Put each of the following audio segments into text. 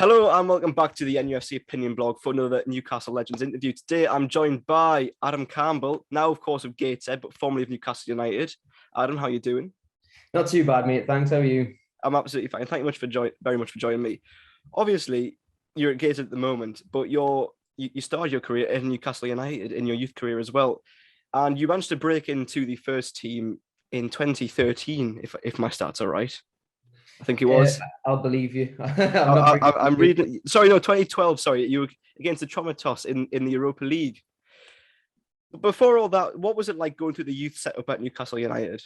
Hello and welcome back to the NUFC Opinion Blog for another Newcastle Legends interview. Today I'm joined by Adam Campbell, now of course of Gateshead, but formerly of Newcastle United. Adam, how are you doing? Not too bad, mate. Thanks. How are you? I'm absolutely fine. Thank you very much for joining me. Obviously, you're at Gateshead at the moment, but you started your career in Newcastle United in your youth career as well, and you managed to break into the first team in 2013, if my stats are right. I think it Yeah, was. I'll believe you. I'm not very good I'm with it. reading. Sorry, no, 2012. Sorry, you were against the Traumatos in the Europa League. But before all that, what was it like going through the youth setup at Newcastle United?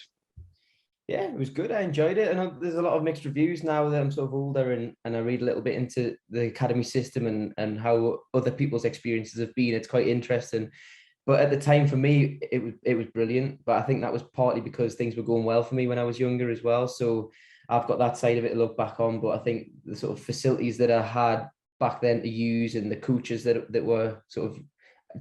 Yeah, it was good. I enjoyed it. And there's a lot of mixed reviews now that I'm sort of older and I read a little bit into the academy system and how other people's experiences have been. It's quite interesting. But at the time, for me, it was brilliant. But I think that was partly because things were going well for me when I was younger as well. So I've got that side of it to look back on. But I think the sort of facilities that I had back then to use and the coaches that were sort of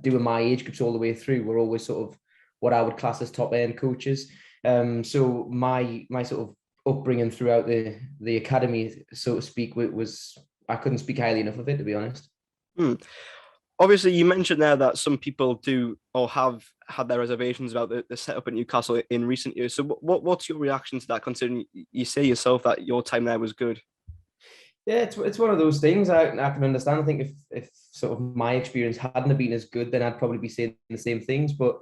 doing my age groups all the way through were always sort of what I would class as top end coaches. So my sort of upbringing throughout the academy, so to speak, was I couldn't speak highly enough of it, to be honest. Hmm. Obviously, you mentioned there that some people do or have had their reservations about the setup at Newcastle in recent years. So, what's your reaction to that? Considering you say yourself that your time there was good. Yeah, it's one of those things I can understand. I think if sort of my experience hadn't have been as good, then I'd probably be saying the same things. But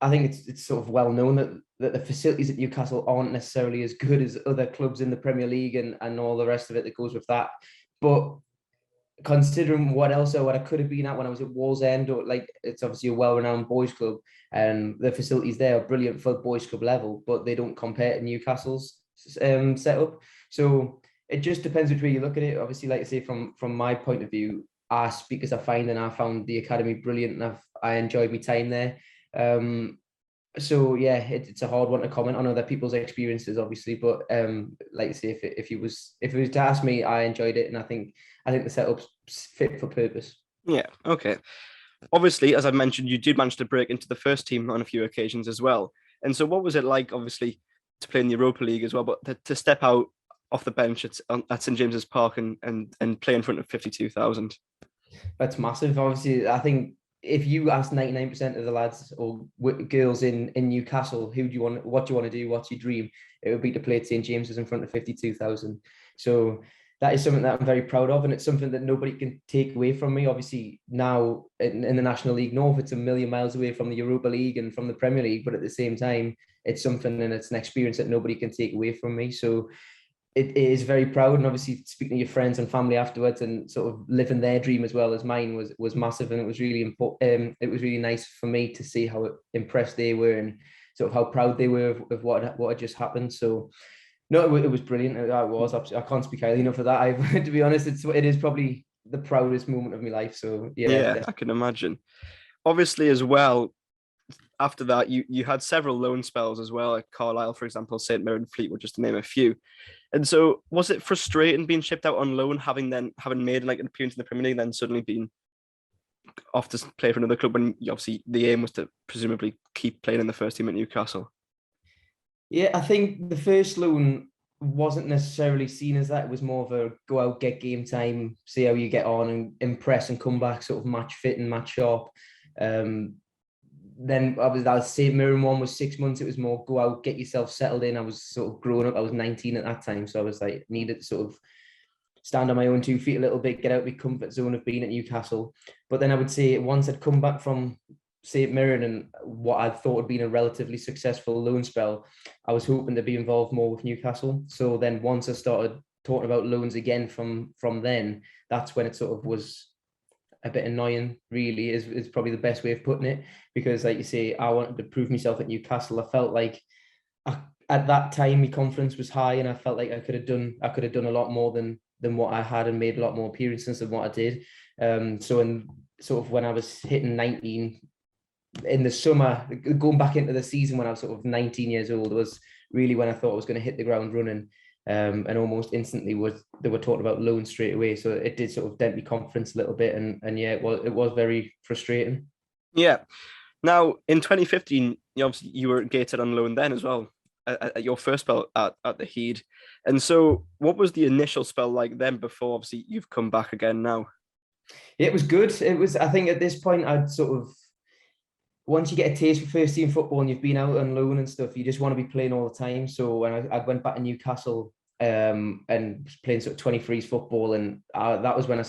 I think it's sort of well known that the facilities at Newcastle aren't necessarily as good as other clubs in the Premier League and all the rest of it that goes with that. But considering what else or what I could have been at when I was at Wallsend, or like it's obviously a well-renowned boys club, and the facilities there are brilliant for boys club level, but they don't compare to Newcastle's setup. So it just depends which way you look at it. Obviously, like I say, from my point of view, I speak as I find, and I found the academy brilliant, and I enjoyed my time there. So yeah, it's a hard one to comment on other people's experiences, obviously. But like I say, if it was to ask me, I enjoyed it, and I think the setup's fit for purpose. Yeah. Okay. Obviously, as I mentioned, you did manage to break into the first team on a few occasions as well. And so, what was it like, obviously, to play in the Europa League as well, but to step out off the bench at St James's Park and play in front of 52,000? That's massive. Obviously, I think if you ask 99% of the lads or girls in Newcastle, what do you want to do, what's your dream? It would be to play at St James's in front of 52,000. So that is something that I'm very proud of, and it's something that nobody can take away from me. Obviously, now in the National League North, it's a million miles away from the Europa League and from the Premier League, but at the same time, it's something and it's an experience that nobody can take away from me. So it is very proud, and obviously speaking to your friends and family afterwards and sort of living their dream as well as mine was massive, and it was really important. It was really nice for me to see how impressed they were and sort of how proud they were of what had just happened. So no, it was brilliant. I can't speak highly enough of that. To be honest, it is probably the proudest moment of my life. So yeah, Yeah, I can imagine. Obviously, as well, after that, you had several loan spells as well, like Carlisle, for example, St Mirren, Fleetwood, just to name a few. And so, was it frustrating being shipped out on loan, having made like an appearance in the Premier League, then suddenly being off to play for another club when obviously the aim was to presumably keep playing in the first team at Newcastle? yeah, I think the first loan wasn't necessarily seen as that. It was more of a go out, get game time, see how you get on, and impress and come back, sort of match fit and match sharp. Um, then that was St. Mirren one was 6 months. It was more go out, get yourself settled in. I was sort of growing up. I was 19 at that time, so I was like needed to sort of stand on my own 2 feet a little bit, get out of my comfort zone of being at Newcastle. But then I would say once I'd come back from St. Mirren and what I thought had been a relatively successful loan spell, I was hoping to be involved more with Newcastle. So then once I started talking about loans again from then, that's when it sort of was a bit annoying, really, is probably the best way of putting it. Because like you say, I wanted to prove myself at Newcastle. I felt like at that time my confidence was high, and I felt like I could have done a lot more than what I had, and made a lot more appearances than what I did. So in sort of when I was hitting 19 in the summer, going back into the season when I was sort of 19 years old, was really when I thought I was going to hit the ground running. And almost instantly they were talking about loans straight away. So it did sort of dent my confidence a little bit, and yeah, it was very frustrating. Yeah. Now, in 2015, you were gated on loan then as well. at your first spell at the Heed. And so, what was the initial spell like then? Before obviously you've come back again now. It was good. It was. I think at this point, I'd sort of once you get a taste for first team football and you've been out on loan and stuff, you just want to be playing all the time. So when I went back to Newcastle and was playing sort of 23s football, and that was when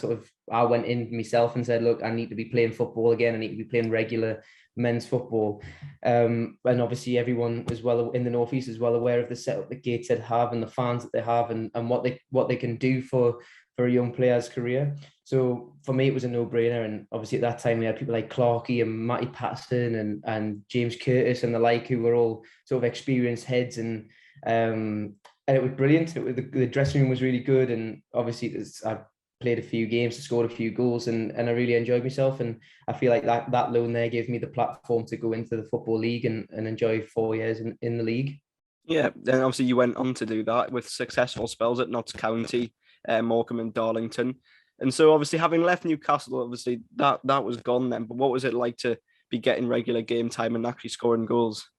I went in myself and said, look, I need to be playing football again. I need to be playing regular men's football. And obviously everyone as well in the Northeast is well aware of the setup that Gateshead have and the fans that they have and what they can do for a young player's career. So for me, it was a no-brainer. And obviously at that time, we had people like Clarkey and Matty Patterson and James Curtis and the like, who were all sort of experienced heads. And it was brilliant. The dressing room was really good. And obviously I played a few games, scored a few goals, and I really enjoyed myself. And I feel like that loan there gave me the platform to go into the Football League and enjoy 4 years in the league. Yeah, and obviously you went on to do that with successful spells at Notts County, Morecambe and Darlington. And so obviously having left Newcastle, obviously that was gone then. But what was it like to be getting regular game time and actually scoring goals?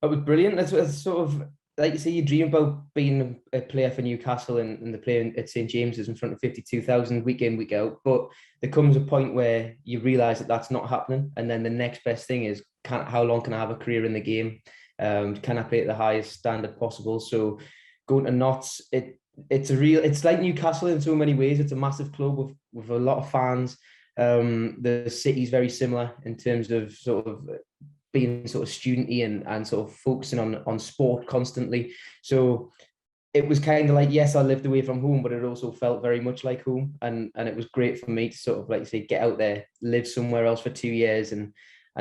It was brilliant. That's sort of like you say, you dream about being a player for Newcastle and the playing at St James's in front of 52,000 week in, week out. But there comes a point where you realise that that's not happening. And then the next best thing is, how long can I have a career in the game? Can I play at the highest standard possible? So going to Notts, it's like Newcastle in so many ways. It's a massive club with a lot of fans. The city's very similar in terms of sort of being sort of studenty and sort of focusing on sport constantly. So it was kind of like, yes, I lived away from home, but it also felt very much like home. And it was great for me to sort of, like you say, get out there, live somewhere else for 2 years and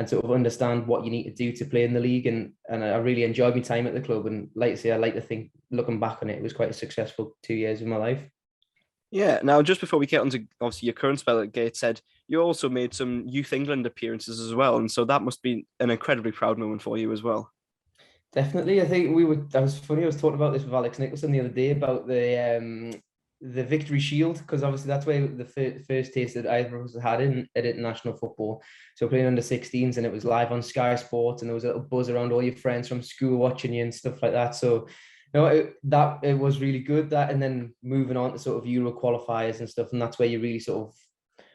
sort of understand what you need to do to play in the league. And I really enjoyed my time at the club. And like I say, I like to think, looking back on it, it was quite a successful 2 years of my life. Yeah. Now, just before we get on to obviously your current spell at Gateshead, you also made some Youth England appearances as well. And so that must be an incredibly proud moment for you as well. Definitely. I think that was funny. I was talking about this with Alex Nicholson the other day about the Victory Shield, because obviously that's where the first taste that either of us had at international football. So playing under 16s, and it was live on Sky Sports, and there was a little buzz around all your friends from school watching you and stuff like that. So it was really good, that, and then moving on to sort of Euro qualifiers and stuff, and that's where you really sort of,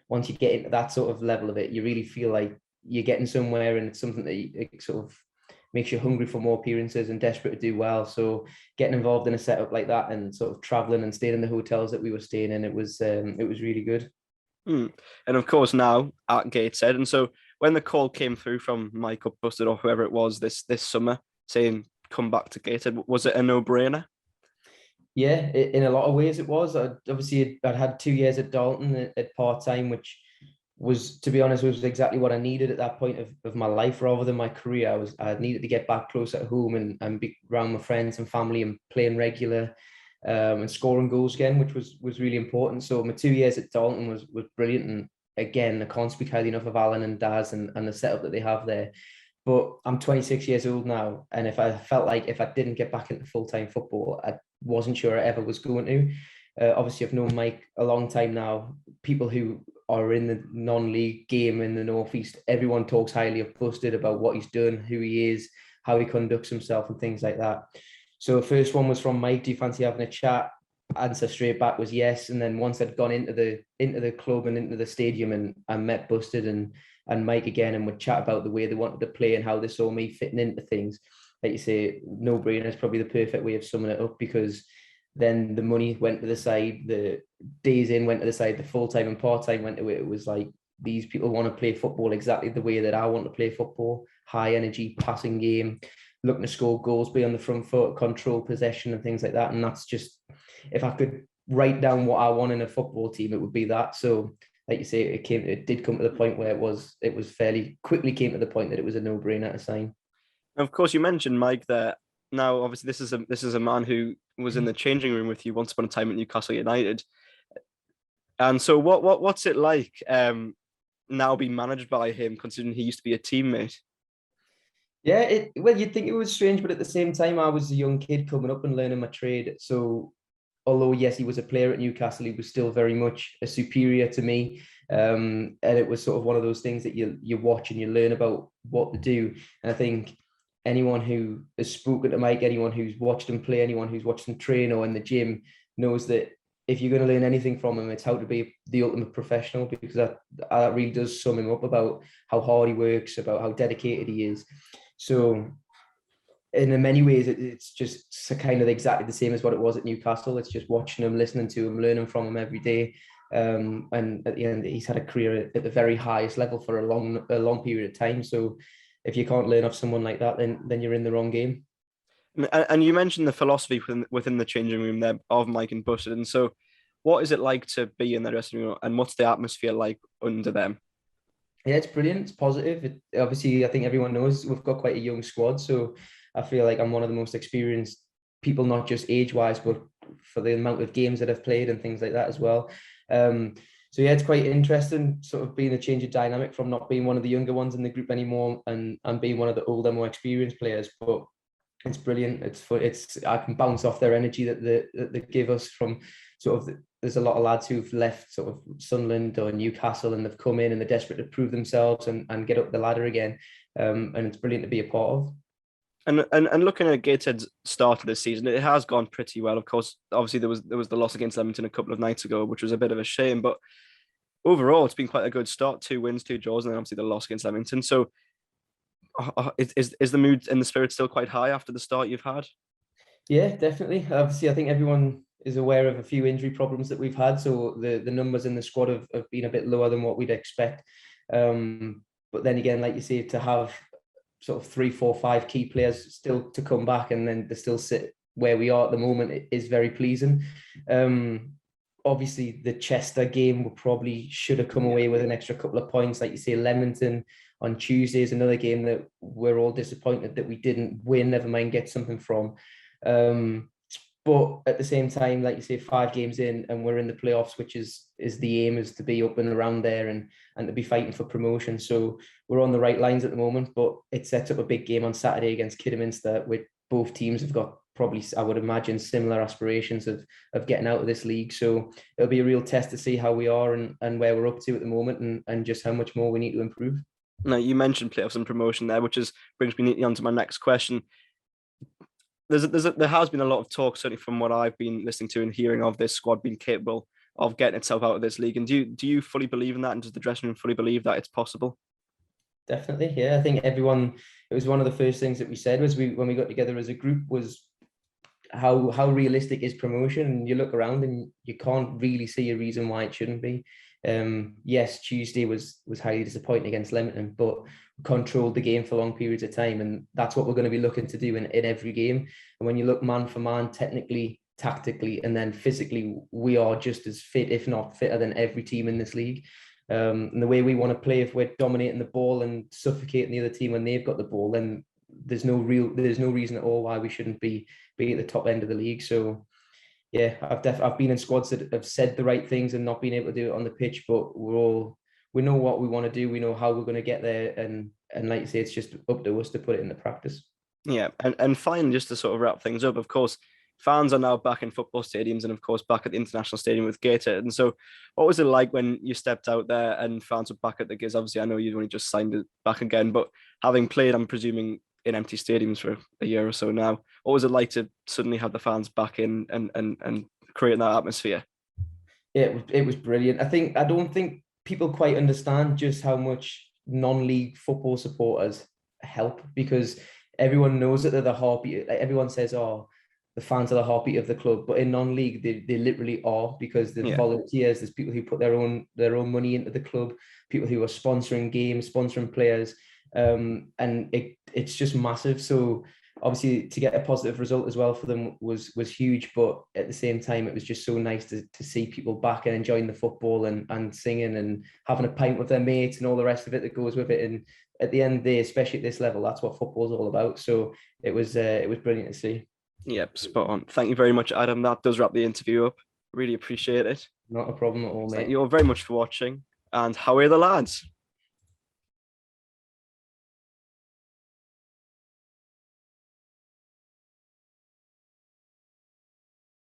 once you get into that sort of level of it, you really feel like you're getting somewhere, and it's something that it sort of makes you hungry for more appearances and desperate to do well. So getting involved in a setup like that and sort of traveling and staying in the hotels that we were staying in, it was really good. And of course now at Gateshead. And so when the call came through from Mike or Busted or whoever it was this summer saying come back to Gateshead, was it a no-brainer? Yeah, in a lot of ways it was. I'd had 2 years at Dalton at part-time, which was, to be honest, was exactly what I needed at that point of my life rather than my career. I needed to get back close at home and be around my friends and family and playing regular and scoring goals again, which was really important. So my 2 years at Dalton was brilliant. And again, I can't speak highly enough of Alan and Daz and the setup that they have there. But I'm 26 years old now, and if I felt like if I didn't get back into full-time football, I wasn't sure I ever was going to. Obviously, I've known Mike a long time now. People who are in the non-league game in the Northeast, everyone talks highly of Busted about what he's done, who he is, how he conducts himself and things like that. So the first one was from Mike, do you fancy having a chat? Answer straight back was yes. And then once I'd gone into the club and into the stadium and I met Busted and Mike again, and would chat about the way they wanted to play and how they saw me fitting into things, like you say, no-brainer is probably the perfect way of summing it up, because then the money went to the side, the days in went to the side, the full-time and part-time went to it. It was like, these people want to play football exactly the way that I want to play football. High energy, passing game, looking to score goals, be on the front foot, control possession and things like that. And that's just, if I could write down what I want in a football team, it would be that. So like you say, it did come to the point where it was fairly quickly came to the point that it was a no-brainer to sign. Of course, you mentioned Mike there. Now, obviously, this is a man who was in the changing room with you once upon a time at Newcastle United. And so, what's it like now being managed by him, considering he used to be a teammate? Yeah, well, you'd think it was strange, but at the same time, I was a young kid coming up and learning my trade. So, although yes, he was a player at Newcastle, he was still very much a superior to me. And it was sort of one of those things that you watch and you learn about what to do. And I think anyone who has spoken to Mike, anyone who's watched him play, anyone who's watched him train or in the gym knows that if you're going to learn anything from him, it's how to be the ultimate professional, because that really does sum him up about how hard he works, about how dedicated he is. So in many ways, it's just kind of exactly the same as what it was at Newcastle. It's just watching him, listening to him, learning from him every day. And at the end, he's had a career at the very highest level for a long period of time. So if you can't learn off someone like that, then you're in the wrong game. And you mentioned the philosophy within the changing room there of Mike and Bustard. And so, what is it like to be in the dressing room, and what's the atmosphere like under them? Yeah, it's brilliant. It's positive. Obviously, I think everyone knows we've got quite a young squad. So I feel like I'm one of the most experienced people, not just age-wise, but for the amount of games that I've played and things like that as well. So yeah, it's quite interesting, sort of being a change of dynamic from not being one of the younger ones in the group anymore and being one of the older, more experienced players. But it's brilliant. I can bounce off their energy that they give us from sort of there's a lot of lads who've left sort of Sunderland or Newcastle and they've come in and they're desperate to prove themselves and get up the ladder again. And it's brilliant to be a part of. And looking at Gateshead's start of this season, it has gone pretty well. Of course, obviously there was the loss against Leamington a couple of nights ago, which was a bit of a shame. But overall, it's been quite a good start. 2 wins, 2 draws, and then obviously the loss against Leamington. So is the mood and the spirit still quite high after the start you've had? Yeah, definitely. Obviously, I think everyone is aware of a few injury problems that we've had. So the numbers in the squad have been a bit lower than what we'd expect. But then again, like you say, to have sort of 3, 4, 5 key players still to come back and then to still sit where we are at the moment, it is very pleasing. Obviously, the Chester game should have come away with an extra couple of points. Like you say, Leamington on Tuesday is another game that we're all disappointed that we didn't win, never mind get something from. But at the same time, like you say, 5 games in and we're in the playoffs, which is the aim, is to be up and around there and to be fighting for promotion. So we're on the right lines at the moment, but it sets up a big game on Saturday against Kidderminster, with both teams have got probably, I would imagine, similar aspirations of getting out of this league. So it'll be a real test to see how we are and where we're up to at the moment and just how much more we need to improve. Now, you mentioned playoffs and promotion there, which brings me neatly on to my next question. There has been a lot of talk, certainly from what I've been listening to and hearing, of this squad being capable of getting itself out of this league. And do you fully believe in that? And does the dressing room fully believe that it's possible? Definitely, yeah. I think everyone, it was one of the first things that we said was when we got together as a group was how realistic is promotion? And you look around and you can't really see a reason why it shouldn't be. Yes, Tuesday was highly disappointing against Leamington, but controlled the game for long periods of time, and that's what we're going to be looking to do in every game. And when you look man for man, technically, tactically, and then physically, we are just as fit, if not fitter, than every team in this league. And the way we want to play, if we're dominating the ball and suffocating the other team when they've got the ball, then there's no reason at all why we shouldn't be at the top end of the league. So yeah, I've been in squads that have said the right things and not been able to do it on the pitch, but we know what we want to do, we know how we're going to get there, and like you say, it's just up to us to put it into practice. Yeah, and finally, just to sort of wrap things up, of course, fans are now back in football stadiums and of course back at the International Stadium with Gateshead. And so what was it like when you stepped out there and fans were back at the Giz? Obviously, I know you'd only just signed it back again, but having played, I'm presuming, in empty stadiums for a year or so now, what was it like to suddenly have the fans back in and create that atmosphere? Yeah, it was brilliant. I don't think people quite understand just how much non-league football supporters help, because everyone knows that they're the heartbeat. Like everyone says, oh, the fans are the heartbeat of the club, but in non-league they literally are, because there's volunteers, there's people who put their own money into the club, people who are sponsoring games, sponsoring players, and it's just massive. So obviously to get a positive result as well for them was huge, but at the same time it was just so nice to see people back and enjoying the football and singing and having a pint with their mates and all the rest of it that goes with it. And at the end of the day, especially at this level, that's what football's all about. So it was brilliant to see. Yep, spot on. Thank you very much, Adam. That does wrap the interview up. Really appreciate it. Not a problem at all, mate. Thank you all very much for watching, and how are the lads?